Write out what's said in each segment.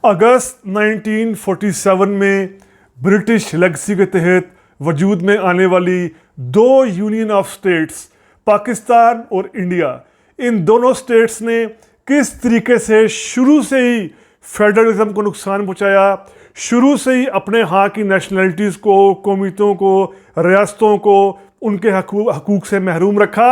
अगस्त 1947 में British legacy के तहत वजूद में आने वाली दो यूनियन ऑफ स्टेट्स पाकिस्तान और इंडिया, इन दोनों स्टेट्स ने किस तरीके से शुरू से ही फेडरलिज्म को नुकसान पहुंचाया, शुरू से ही अपने यहाँ की नेशनलिटीज़ को, कौमियतों को, रियासतों को उनके हकूक़ से महरूम रखा।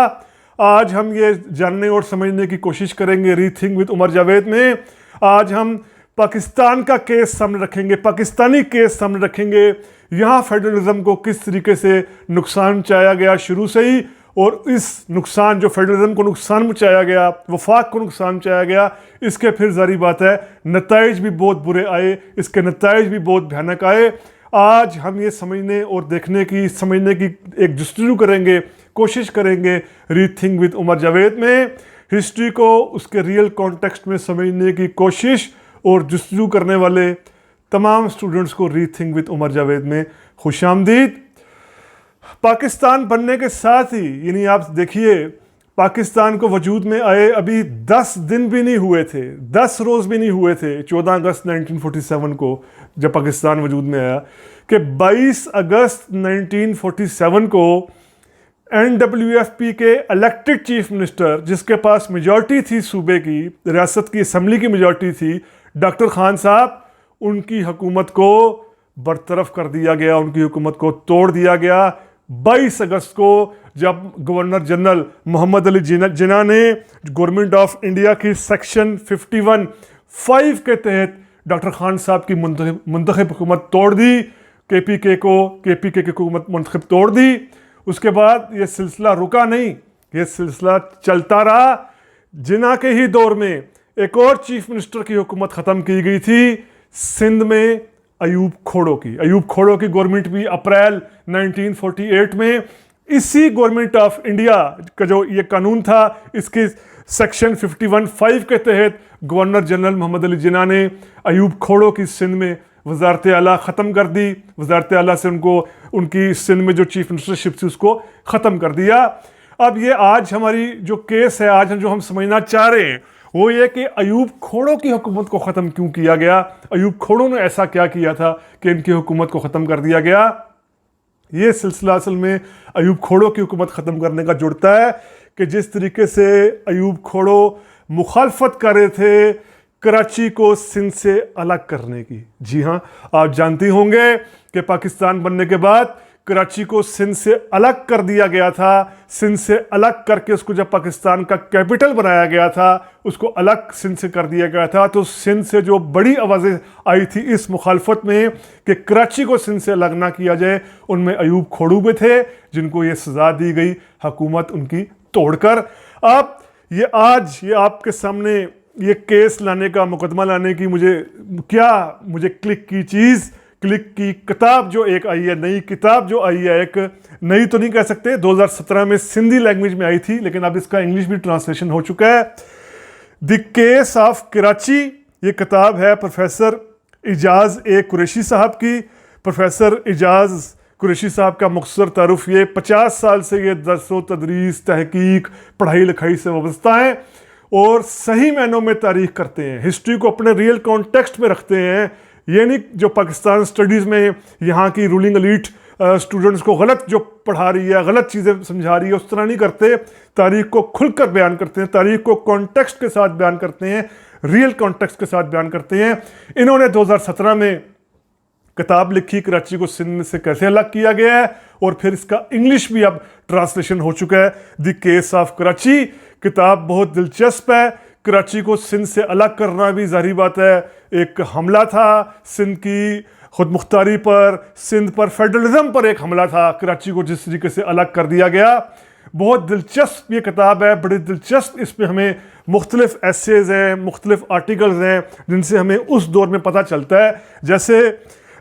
आज हम ये जानने और समझने की कोशिश करेंगे रीथिंक विद उमर जावेद में। आज हम पाकिस्तान का केस सामने रखेंगे, पाकिस्तानी केस सामने रखेंगे, यहाँ फेडरलिज्म को किस तरीके से नुकसान पहुंचाया गया शुरू से ही, और इस नुकसान जो फेडरलिज्म को नुकसान पहुंचाया गया, वफाक को नुकसान पहुंचाया गया, इसके फिर जारी बात है नताइज भी बहुत बुरे आए, इसके नताइज भी बहुत भयानक आए। आज हम ये समझने और समझने की एक जस्तजू करेंगे, कोशिश करेंगे रीथिंक विद उमर जावेद में। हिस्ट्री को उसके रियल कॉन्टेक्स्ट में समझने की कोशिश और जस्तजू करने वाले तमाम स्टूडेंट्स को रीथिंक विद उमर जावेद में खुशामदीद। पाकिस्तान बनने के साथ ही, यानी आप देखिए, पाकिस्तान को वजूद में आए अभी 10 दिन भी नहीं हुए थे, 10 रोज़ भी नहीं हुए थे 14 अगस्त 1947 को जब पाकिस्तान वजूद में आया, कि 22 अगस्त 1947 को NWFP के इलेक्टेड चीफ मिनिस्टर, जिसके पास मेजॉरिटी थी सूबे की, रियासत की असम्बली की मेजॉरिटी थी, डॉक्टर खान साहब, उनकी हुकूमत को बरतरफ कर दिया गया, उनकी हुकूमत को तोड़ दिया गया। 22 अगस्त को जब गवर्नर जनरल मोहम्मद अली जिन्ना ने गवर्नमेंट ऑफ इंडिया की सेक्शन 51(5) के तहत डॉक्टर खान साहब की मुंतखब हुकूमत तोड़ दी, KPK की हुकूमत मुंतखब तोड़ दी। उसके बाद ये सिलसिला रुका नहीं, ये सिलसिला चलता रहा। जिन्ना के ही दौर में एक और चीफ मिनिस्टर की हुकूमत ख़त्म की गई थी सिंध में, अयूब खोड़ो की गवर्नमेंट भी अप्रैल 1948 में इसी गवर्नमेंट ऑफ इंडिया का जो ये कानून था, इसके सेक्शन 51(5) के तहत गवर्नर जनरल मोहम्मद अली जिन्ना ने अयूब खोड़ो की सिंध में वजारत आला ख़त्म कर दी। वजारत आला से उनकी सिंध में जो चीफ मिनिस्टरशिप थी उसको ख़त्म कर दिया। अब ये आज हमारी जो केस है, आज जो हम समझना चाह रहे हैं वो ये कि अयूब खोड़ो की हुकूमत को ख़त्म क्यों किया गया, अयूब खोड़ो ने ऐसा क्या किया था कि इनकी हुकूमत को ख़त्म कर दिया गया। ये सिलसिला असल में अयूब खोड़ो की हुकूमत ख़त्म करने का जुड़ता है कि जिस तरीके से अयूब खोड़ो मुखालफत कर रहे थे कराची को सिंध से अलग करने की। जी हाँ, आप जानती होंगे कि पाकिस्तान बनने के बाद कराची को सिंध से अलग कर दिया गया था। सिंध से अलग करके उसको जब पाकिस्तान का कैपिटल बनाया गया था, उसको अलग सिंध से कर दिया गया था। तो सिंध से जो बड़ी आवाज़ें आई थी इस मुखालफत में कि कराची को सिंध से अलग ना किया जाए, उनमें अयूब खोड़ो भी थे, जिनको ये सज़ा दी गई हुकूमत उनकी तोड़कर। अब ये आज ये आपके सामने ये केस लाने का, मुकदमा लाने की मुझे क्लिक की किताब जो एक आई है, नई किताब जो आई है, एक नई तो नहीं कह सकते, 2017 में सिंधी लैंग्वेज में आई थी, लेकिन अब इसका इंग्लिश भी ट्रांसलेशन हो चुका है। द केस ऑफ कराची, ये किताब है प्रोफेसर एजाज ए कुरैशी साहब की। प्रोफेसर एजाज कुरैशी साहब का मुख्तसर तारुफ ये 50 साल से ये दर्स व तदरीस, तहकीक, पढ़ाई लिखाई से वाबस्ता हैं और सही मायनों में तारीख करते हैं, हिस्ट्री को अपने रियल कॉन्टेक्स्ट में रखते हैं। ये नहीं जो पाकिस्तान स्टडीज़ में यहाँ की रूलिंग एलीट स्टूडेंट्स को गलत जो पढ़ा रही है, गलत चीज़ें समझा रही है, उस तरह नहीं करते। तारीख को खुलकर बयान करते हैं, तारीख को कॉन्टेक्स्ट के साथ बयान करते हैं, रियल कॉन्टेक्स्ट के साथ बयान करते हैं। इन्होंने 2017 में किताब लिखी, कराची को सिंध से कैसे अलग किया गया है, और फिर इसका इंग्लिश भी अब ट्रांसलेशन हो चुका है, द केस ऑफ कराची। किताब बहुत दिलचस्प है। कराची को सिंध से अलग करना भी ज़ाहिर बात है एक हमला था, सिंध की खुद मुख्तारी पर, सिंध पर, फेडरलिज्म पर एक हमला था। कराची को जिस तरीके से अलग कर दिया गया, बहुत दिलचस्प ये किताब है, बड़ी दिलचस्प। इसमें हमें मुख्तलिफ एसेज हैं, मुख्तलिफ आर्टिकल्स हैं, जिनसे हमें उस दौर में पता चलता है। जैसे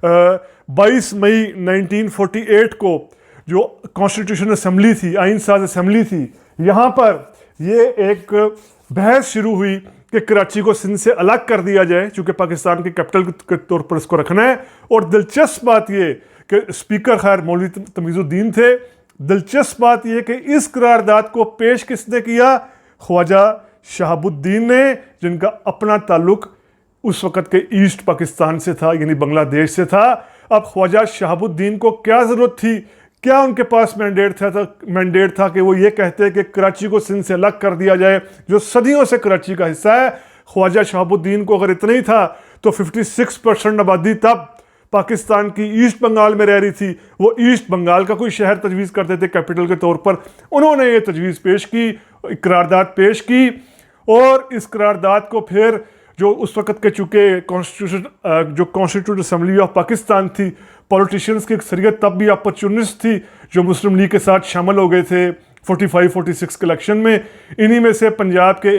22 मई 1948 को जो कॉन्स्टिट्यूशन असम्बली थी, आइन साज असम्बली थी, यहाँ पर ये एक बहस शुरू हुई कि कराची को सिंध से अलग कर दिया जाए, चूँकि पाकिस्तान के कैपिटल के तौर पर इसको रखना है। और दिलचस्प बात ये कि स्पीकर खैर मौलवी तमीज़ुद्दीन थे। दिलचस्प बात ये कि इस करारदाद को पेश किसने किया? ख्वाजा शहाबुद्दीन ने, जिनका अपना ताल्लुक उस वक़्त के ईस्ट पाकिस्तान से था, यानी बांग्लादेश से था। अब ख्वाजा शहाबुद्दीन को क्या ज़रूरत थी, क्या उनके पास मैंडेट था कि वो ये कहते कि कराची को सिंध से अलग कर दिया जाए, जो सदियों से कराची का हिस्सा है। ख्वाजा शहाबुद्दीन को अगर इतना ही था तो 56% आबादी तब पाकिस्तान की ईस्ट बंगाल में रह रही थी, वो ईस्ट बंगाल का कोई शहर तजवीज़ करते थे कैपिटल के तौर पर। उन्होंने ये तजवीज़ पेश की, करारदाद पेश की, और इस करारदाद को फिर जो उस वक़्त के चूँकि कॉन्स्टिट्यूट असम्बली ऑफ पाकिस्तान थी, पॉलिटिशियंस की अक्सरियत तब भी अपॉर्चुनिस्ट थी जो मुस्लिम लीग के साथ शामिल हो गए थे 45-46 के इलेक्शन में। इन्हीं में से पंजाब के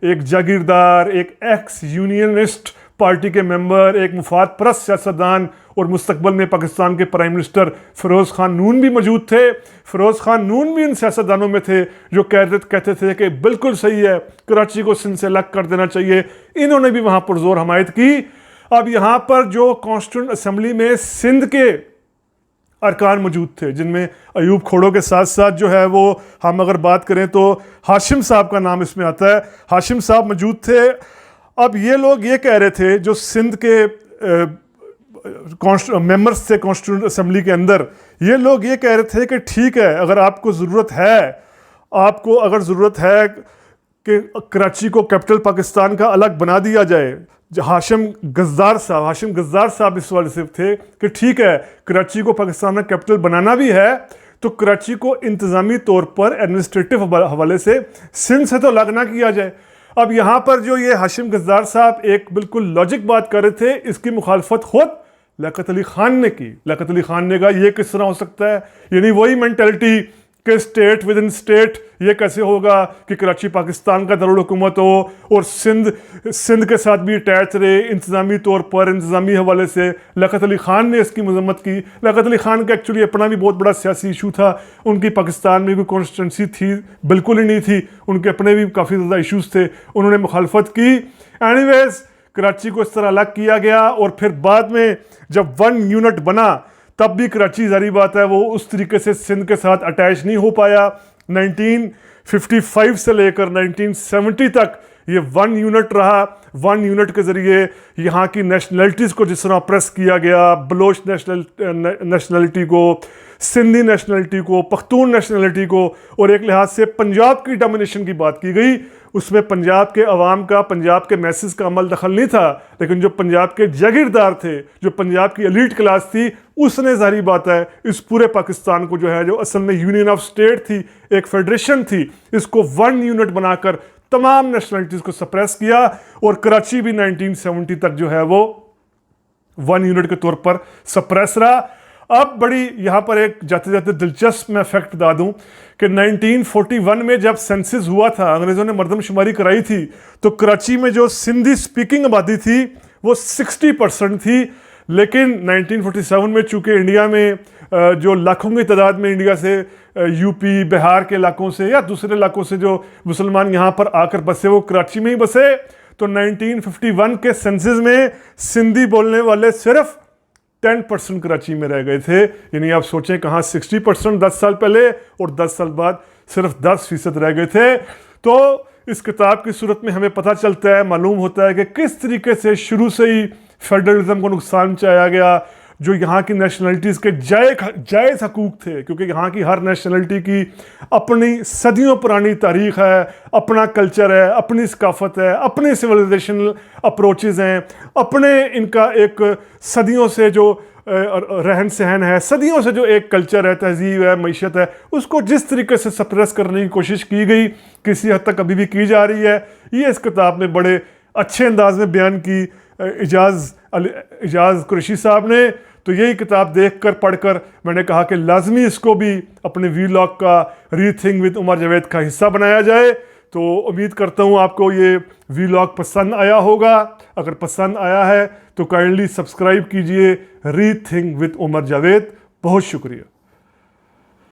एक जागीरदार, एक एक्स यूनियनिस्ट पार्टी के मेंबर, एक मुफाद परस्त सियासतदान और मुस्तकबल में पाकिस्तान के प्राइम मिनिस्टर फ़िरोज़ ख़ान नून भी मौजूद थे। फ़िरोज़ ख़ान नून भी उन सियासतदानों में थे जो कहते थे कि बिल्कुल सही है, कराची को सिंध से अलग कर देना चाहिए। इन्होंने भी वहाँ पुरजोर हमायत की। अब यहाँ पर जो कॉन्स्टिट्यूंट असम्बली में सिंध के अरकान मौजूद थे, जिनमें अयूब खोड़ो के साथ साथ जो है वो हम अगर बात करें तो हाशिम साहब का नाम इसमें आता है, हाशिम साहब मौजूद थे। अब ये लोग ये कह रहे थे, जो सिंध के मेंबर्स थे कॉन्स्टिट्यूंट असम्बली के अंदर, ये लोग ये कह रहे थे कि ठीक है, अगर आपको ज़रूरत है कि कराची को कैपिटल पाकिस्तान का अलग बना दिया जाए। हाशिम गज़्ज़ार साहब इस वाले से थे कि ठीक है, कराची को पाकिस्तान का कैपिटल बनाना भी है तो कराची को इंतज़ामी तौर पर एडमिनिस्ट्रेटिव हवाले से सिंध से तो अलग ना किया जाए। अब यहाँ पर जो ये हाशिम गज़्ज़ार साहब एक बिल्कुल लॉजिक बात कर रहे थे, इसकी मुखालफत खुद लियाकत अली ख़ान ने की। लियाकत अली ख़ान ने कहा ये किस तरह हो सकता है, यानी वही मेंटालिटी कि स्टेट विद इन स्टेट, ये कैसे होगा कि कराची पाकिस्तान का दारुल हुकूमत हो और सिंध के साथ भी अटैच रहे इंतज़ामी तौर पर, इंतज़ामी हवाले से। लियाकत अली ख़ान ने इसकी मजम्मत की। लियाकत अली ख़ान का एक्चुअली अपना भी बहुत बड़ा सियासी इशू था, उनकी पाकिस्तान में कोई कॉन्स्टिट्यूंसी थी बिल्कुल ही नहीं थी, उनके अपने भी काफ़ी ज़्यादा इशूज़ थे, उन्होंने मुखालफत की। एनीवेज कराची को इस तरह अलग किया गया और फिर बाद में जब 1 यूनिट बना तब भी कराची ज़ाहिर बात है वो उस तरीके से सिंध के साथ अटैच नहीं हो पाया। 1955 से लेकर 1970 तक ये 1 यूनिट रहा। 1 यूनिट के ज़रिए यहाँ की नेशनलिटीज़ को जिस तरह प्रेस किया गया, बलोच नेशनलिटी को, सिंधी नेशनलिटी को, पख्तून नेशनलिटी को, और एक लिहाज से पंजाब की डोमिनेशन की बात की गई, उसमें पंजाब के अवाम का, पंजाब के मैसेज का अमल दखल नहीं था। लेकिन जो पंजाब के जागीरदार थे, जो पंजाब की एलीट क्लास थी, उसने ज़ाहिर बात है इस पूरे पाकिस्तान को जो है, जो असल में यूनियन ऑफ स्टेट थी, एक फेडरेशन थी, इसको 1 यूनिट बनाकर तमाम नेशनलिटीज़ को सप्रेस किया। और कराची भी 1970 तक जो है वो 1 यूनिट के तौर पर सप्रेस रहा। अब बड़ी यहाँ पर एक जाते जाते दिलचस्प मैं फैक्ट बता दूँ कि 1941 में जब सेंसस हुआ था, अंग्रेज़ों ने मरदमशुमारी कराई थी, तो कराची में जो सिंधी स्पीकिंग आबादी थी वो 60% थी। लेकिन 1947 में चूँकि इंडिया में जो लाखों की तादाद में इंडिया से यूपी, बिहार के इलाकों से या दूसरे इलाकों से जो मुसलमान यहाँ पर आकर बसे, वो कराची में ही बसे, तो 1951 के सेंसस में सिंधी बोलने वाले सिर्फ 10% कराची में रह गए थे। यानी आप सोचें कहाँ 60% 10 साल पहले और 10 साल बाद सिर्फ 10% रह गए थे। तो इस किताब की सूरत में हमें पता चलता है, मालूम होता है कि किस तरीके से शुरू से ही फेडरलिज्म को नुकसान चाया गया, जो यहाँ की नेशनलिटीज़ के जायज़ हकूक़ थे, क्योंकि यहाँ की हर नेशनलिटी की अपनी सदियों पुरानी तारीख़ है, अपना कल्चर है, अपनी सकाफ़त है, अपने सिविलाइजेशनल अप्रोचेज़ हैं, अपने इनका एक सदियों से जो रहन सहन है, सदियों से जो एक कल्चर है, तहजीब है, मईशत है, उसको जिस तरीके से सप्रेस करने की कोशिश की गई, किसी हद तक अभी भी की जा रही है। ये इस किताब में बड़े अच्छे अंदाज में बयान की इजाज़ कुरैशी साहब ने। तो यही किताब देखकर पढ़कर मैंने कहा कि लाजमी इसको भी अपने वीलॉग का रीथिंक विद उमर जावेद का हिस्सा बनाया जाए। तो उम्मीद करता हूँ आपको ये वीलॉग पसंद आया होगा। अगर पसंद आया है तो काइंडली सब्सक्राइब कीजिए रीथिंक विद उमर जावेद। बहुत शुक्रिया।